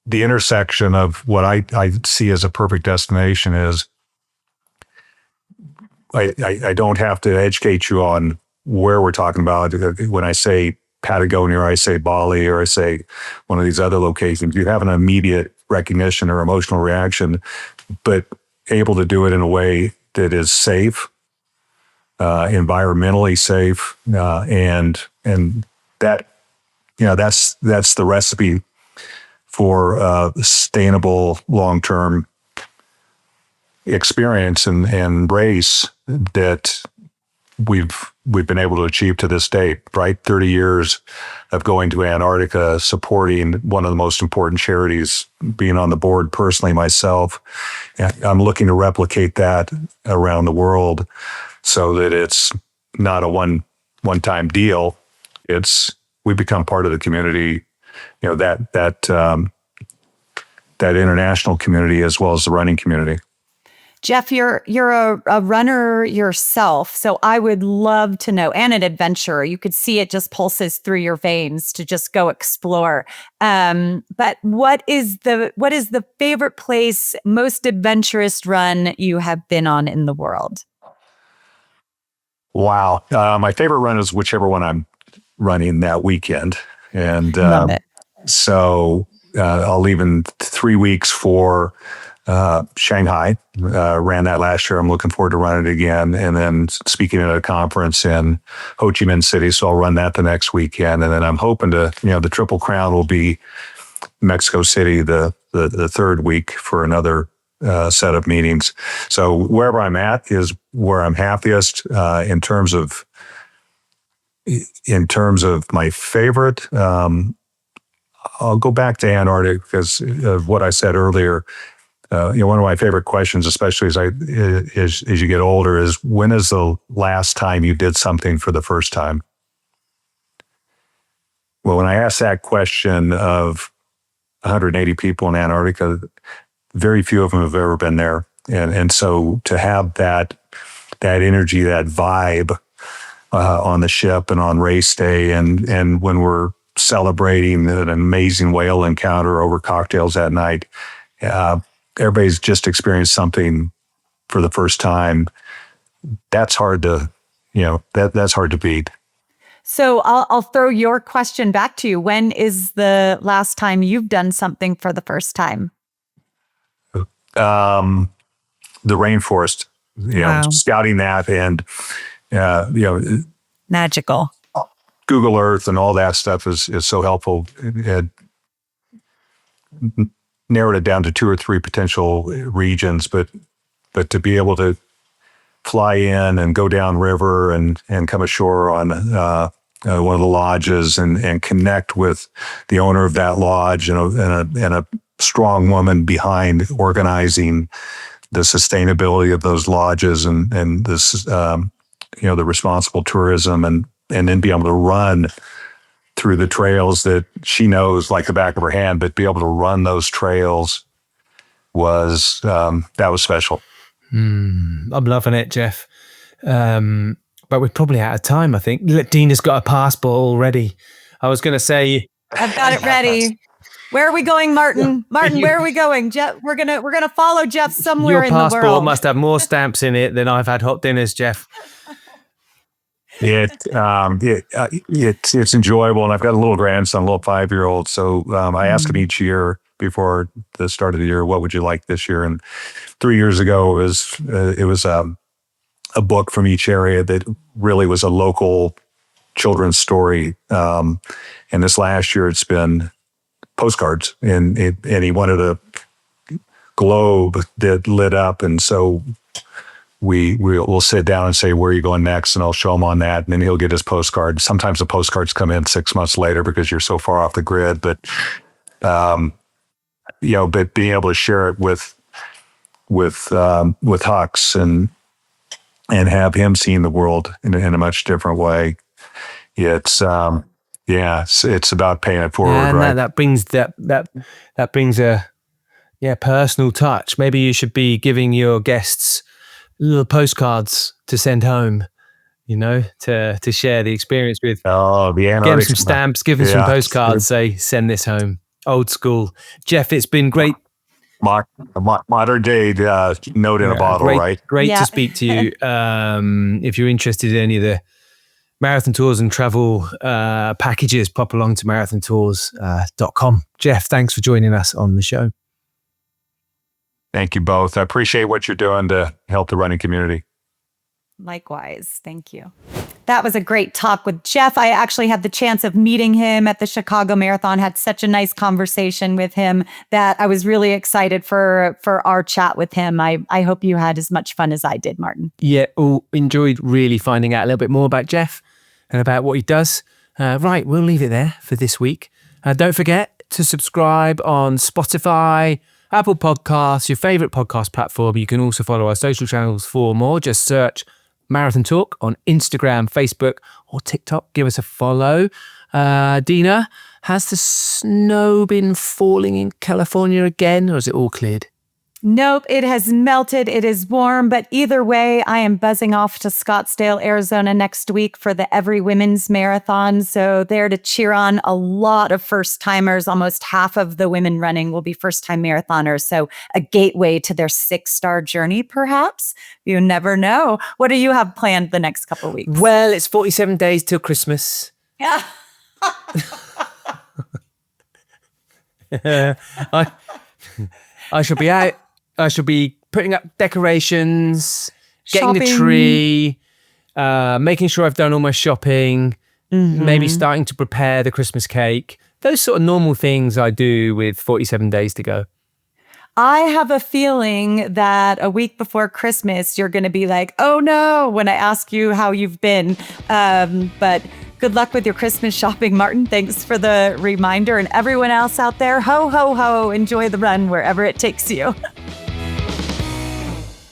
the intersection of what I see as a perfect destination is I don't have to educate you on where we're talking about. When I say Patagonia, or I say Bali, or I say one of these other locations, you have an immediate recognition or emotional reaction, but able to do it in a way that is safe, environmentally safe, and that that's the recipe for sustainable long-term experience and race that we've been able to achieve to this date, right? 30 years of going to Antarctica, supporting one of the most important charities, being on the board personally myself. And I'm looking to replicate that around the world so that it's not a one-time deal. We become part of the community, that international community as well as the running community. Jeff, you're a runner yourself, so I would love to know, and an adventurer. You could see it just pulses through your veins to just go explore. But what is the favorite place, most adventurous run you have been on in the world? Wow, my favorite run is whichever one I'm running that weekend, and Love it. So I'll leave in 3 weeks for Shanghai. Ran that last year. I'm looking forward to running it again. And then speaking at a conference in Ho Chi Minh City. So I'll run that the next weekend. And then I'm hoping to, the Triple Crown will be Mexico City the third week for another set of meetings. So wherever I'm at is where I'm happiest. In terms of my favorite, I'll go back to Antarctica because of what I said earlier. One of my favorite questions, especially as you get older, is when is the last time you did something for the first time? Well, when I asked that question of 180 people in Antarctica, very few of them have ever been there, and so to have that energy, that vibe on the ship and on race day, and when we're celebrating an amazing whale encounter over cocktails that night. Everybody's just experienced something for the first time. That's hard to, that's hard to beat. So I'll throw your question back to you. When is the last time you've done something for the first time? The rainforest, Wow. scouting that and, Magical. Google Earth and all that stuff is so helpful. It had narrowed it down to 2 or 3 potential regions, but to be able to fly in and go down river and come ashore on one of the lodges and connect with the owner of that lodge and a strong woman behind organizing the sustainability of those lodges and this the responsible tourism and then be able to run through the trails that she knows like the back of her hand, but be able to run those trails was special. I'm loving it, Jeff. But we're probably out of time, I think. Deena's got a passport already. I was going to say... I've got it ready. Where are we going, Martin? Martin, where are we going? Jeff, we're gonna follow Jeff somewhere in the world. Your passport must have more stamps in it than I've had hot dinners, Jeff. It's enjoyable, and I've got a little grandson, a little 5-year-old. So I ask him each year before the start of the year, what would you like this year? And 3 years ago it was a book from each area that really was a local children's story. And this last year it's been postcards, and he wanted a globe that lit up, and so we'll sit down and say, where are you going next? And I'll show him on that, and then he'll get his postcard. Sometimes the postcards come in 6 months later because you're so far off the grid, but but being able to share it with Hux and have him seeing the world in a much different way, it's about paying it forward, right? That brings that brings a personal touch. Maybe you should be giving your guests little postcards to send home, to share the experience with. Oh, the Antartica. Get them some stamps, give them some postcards, say, send this home. Old school. Jeff, it's been great. Modern day note in a bottle, right? Great to speak to you. If you're interested in any of the marathon tours and travel packages, pop along to marathontours.com. Jeff, thanks for joining us on the show. Thank you both. I appreciate what you're doing to help the running community. Likewise. Thank you. That was a great talk with Jeff. I actually had the chance of meeting him at the Chicago Marathon, had such a nice conversation with him that I was really excited for our chat with him. I hope you had as much fun as I did, Martin. Yeah, enjoyed really finding out a little bit more about Jeff and about what he does. Right, we'll leave it there for this week. Don't forget to subscribe on Spotify, Apple Podcasts, your favorite podcast platform. You can also follow our social channels for more. Just search Marathon Talk on Instagram, Facebook, or TikTok. Give us a follow. Deena, has the snow been falling in California again, or is it all cleared? Nope, it has melted. It is warm, but either way, I am buzzing off to Scottsdale, Arizona next week for the Every Women's Marathon. So there to cheer on a lot of first-timers. Almost half of the women running will be first-time marathoners. So a gateway to their 6-star journey, perhaps. You never know. What do you have planned the next couple of weeks? Well, it's 47 days till Christmas. Yeah. I shall be out. I shall be putting up decorations, getting Shopping. the tree, making sure I've done all my shopping, maybe starting to prepare the Christmas cake. Those sort of normal things I do with 47 days to go. I have a feeling that a week before Christmas, you're going to be like, oh no, when I ask you how you've been. But good luck with your Christmas shopping, Martin. Thanks for the reminder. And everyone else out there, ho, ho, ho, enjoy the run wherever it takes you.